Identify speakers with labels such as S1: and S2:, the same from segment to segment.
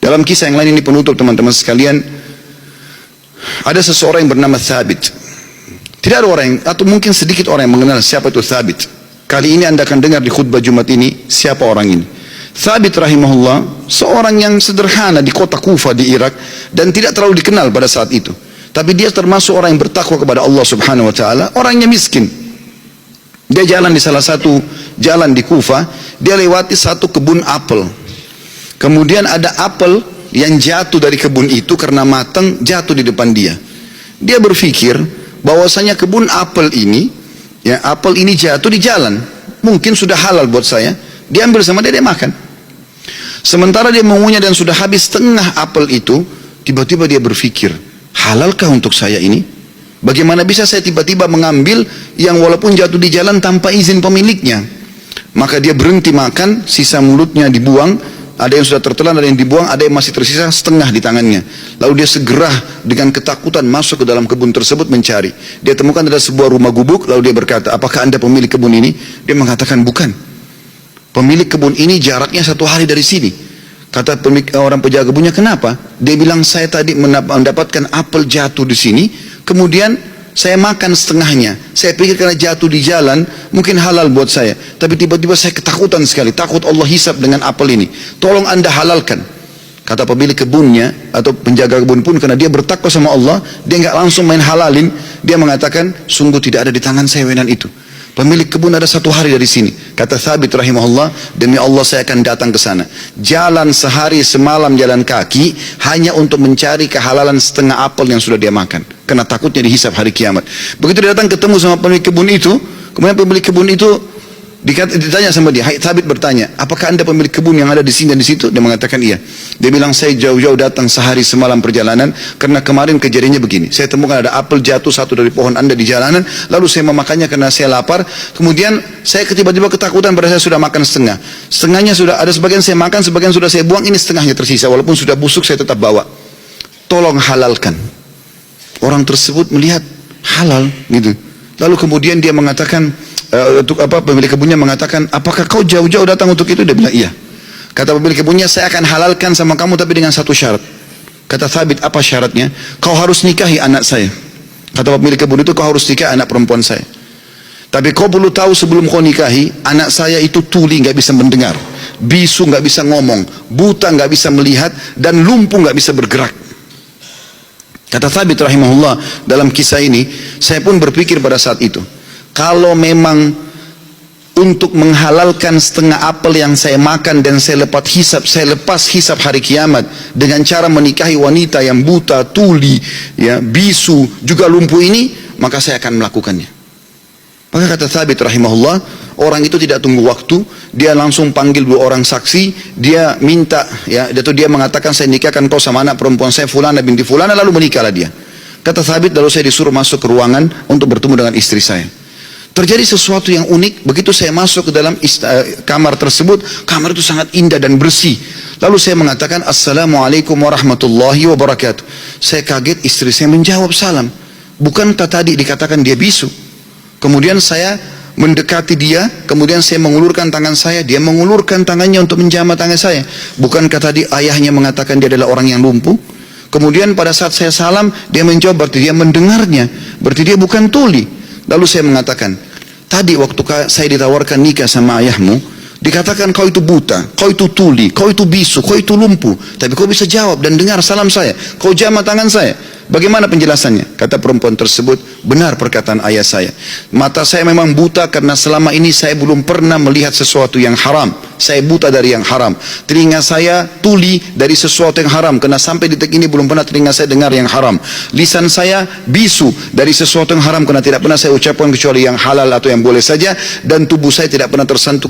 S1: Dalam kisah yang lain ini penutup teman-teman sekalian, ada seseorang yang bernama Thabit. Tidak ada orang yang, atau mungkin sedikit orang yang mengenal siapa itu Thabit. Kali ini anda akan dengar di khutbah Jumat ini siapa orang ini. Thabit rahimahullah seorang yang sederhana di kota Kufa di Irak dan tidak terlalu dikenal pada saat itu. Tapi dia termasuk orang yang bertakwa kepada Allah Subhanahu wa taala, orangnya miskin. Dia jalan di salah satu jalan di Kufa, dia lewati satu kebun apel. Kemudian ada apel yang jatuh dari kebun itu karena matang, jatuh di depan dia. Dia berpikir bahwasanya kebun apel ini, ya apel ini jatuh di jalan, mungkin sudah halal buat saya. Dia ambil sama dia makan. Sementara dia mengunyah dan sudah habis setengah apel itu, tiba-tiba dia berpikir, halalkah untuk saya ini? Bagaimana bisa saya tiba-tiba mengambil yang walaupun jatuh di jalan tanpa izin pemiliknya? Maka dia berhenti makan, sisa mulutnya dibuang. Ada yang sudah tertelan, ada yang dibuang, ada yang masih tersisa setengah di tangannya. Lalu dia segera dengan ketakutan masuk ke dalam kebun tersebut mencari. Dia temukan ada sebuah rumah gubuk, lalu dia berkata, apakah anda pemilik kebun ini? Dia mengatakan, bukan. Pemilik kebun ini jaraknya 1 hari dari sini. Kata orang penjaga kebunnya, kenapa? Dia bilang, saya tadi mendapatkan apel jatuh di sini, kemudian saya makan setengahnya. Saya pikir karena jatuh di jalan, mungkin halal buat saya. Tapi tiba-tiba saya ketakutan sekali. Takut Allah hisab dengan apel ini. Tolong anda halalkan. Kata pemilik kebunnya, atau penjaga kebun pun, karena dia bertakwa sama Allah, dia nggak langsung main halalin. Dia mengatakan, sungguh tidak ada di tangan saya wenan itu. Pemilik kebun ada 1 hari dari sini. Kata Thabit rahimahullah, demi Allah saya akan datang ke sana. Jalan sehari semalam jalan kaki hanya untuk mencari kehalalan setengah apel yang sudah dia makan. Karena takutnya dihisab hari kiamat. Begitu dia datang ketemu sama pemilik kebun itu, kemudian pemilik kebun itu ditanya sama dia, Thabit bertanya, apakah anda pemilik kebun yang ada di sini dan di situ? Dia mengatakan iya. Dia bilang, saya jauh-jauh datang sehari semalam perjalanan karena kemarin kejadiannya begini. Saya temukan ada apel jatuh satu dari pohon anda di jalanan, lalu saya memakannya karena saya lapar. Kemudian saya tiba-tiba ketakutan pada saya sudah makan setengah. Setengahnya sudah ada, sebagian saya makan, sebagian sudah saya buang, ini setengahnya tersisa. Walaupun sudah busuk saya tetap bawa. Tolong halalkan. Orang tersebut melihat halal gitu. Lalu kemudian dia mengatakan, pemilik kebunnya mengatakan, apakah kau jauh-jauh datang untuk itu? Dia bilang iya. Kata pemilik kebunnya, saya akan halalkan sama kamu tapi dengan satu syarat. Kata Thabit, apa syaratnya? Kau harus nikahi anak saya. Kata pemilik kebun itu, kau harus nikahi anak perempuan saya. Tapi kau perlu tahu sebelum kau nikahi, anak saya itu tuli, nggak bisa mendengar, bisu nggak bisa ngomong, buta nggak bisa melihat, dan lumpuh nggak bisa bergerak. Kata Thabit rahimahullah, dalam kisah ini saya pun berpikir pada saat itu, kalau memang untuk menghalalkan setengah apel yang saya makan dan saya lepas hisab hari kiamat dengan cara menikahi wanita yang buta, tuli, ya, bisu, juga lumpuh ini, maka saya akan melakukannya. Maka kata Thabit rahimahullah, orang itu tidak tunggu waktu, dia langsung panggil 2 orang saksi, dia minta, ya, atau dia mengatakan, saya nikahkan kau sama anak perempuan saya Fulana binti Fulana, lalu menikahlah dia. Kata Thabit, lalu saya disuruh masuk ke ruangan untuk bertemu dengan istri saya. Terjadi sesuatu yang unik, begitu saya masuk ke dalam kamar tersebut, kamar itu sangat indah dan bersih. Lalu saya mengatakan, Assalamualaikum warahmatullahi wabarakatuh. Saya kaget, istri saya menjawab salam. Bukankah tadi dikatakan dia bisu? Kemudian saya mendekati dia, kemudian saya mengulurkan tangan saya, dia mengulurkan tangannya untuk menjamah tangan saya. Bukankah tadi ayahnya mengatakan dia adalah orang yang lumpuh? Kemudian pada saat saya salam, dia menjawab, berarti dia mendengarnya, berarti dia bukan tuli. Lalu saya mengatakan, tadi waktu saya ditawarkan nikah sama ayahmu, dikatakan kau itu buta, kau itu tuli, kau itu bisu, kau itu lumpuh, tapi kau bisa jawab dan dengar salam saya, kau jamah tangan saya. Bagaimana penjelasannya? Kata perempuan tersebut, benar perkataan ayah saya. Mata saya memang buta karena selama ini saya belum pernah melihat sesuatu yang haram. Saya buta dari yang haram. Telinga saya tuli dari sesuatu yang haram karena sampai detik ini belum pernah telinga saya dengar yang haram. Lisan saya bisu dari sesuatu yang haram karena tidak pernah saya ucapkan kecuali yang halal atau yang boleh saja. Dan tubuh saya tidak pernah tersentuh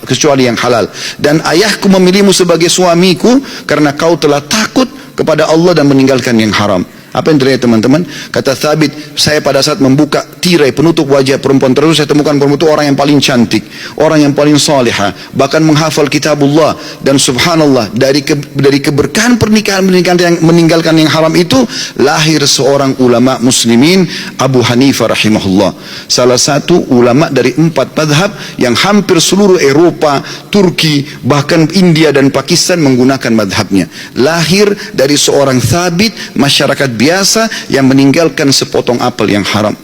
S1: kecuali yang halal. Dan ayahku memilihmu sebagai suamiku karena kau telah takut kepada Allah dan meninggalkan yang haram. Apa yang terjadi teman-teman? Kata Thabit, saya pada saat membuka tirai penutup wajah perempuan. Terus saya temukan perempuan itu orang yang paling cantik, orang yang paling salihah, bahkan menghafal kitabullah. Dan subhanallah, dari keberkahan pernikahan yang meninggalkan yang haram itu lahir seorang ulama muslimin, Abu Hanifah rahimahullah, salah satu ulama dari 4 madhab yang hampir seluruh Eropa, Turki, bahkan India dan Pakistan menggunakan madhabnya. Lahir dari seorang thabit, masyarakat biasa yang meninggalkan sepotong apel yang haram.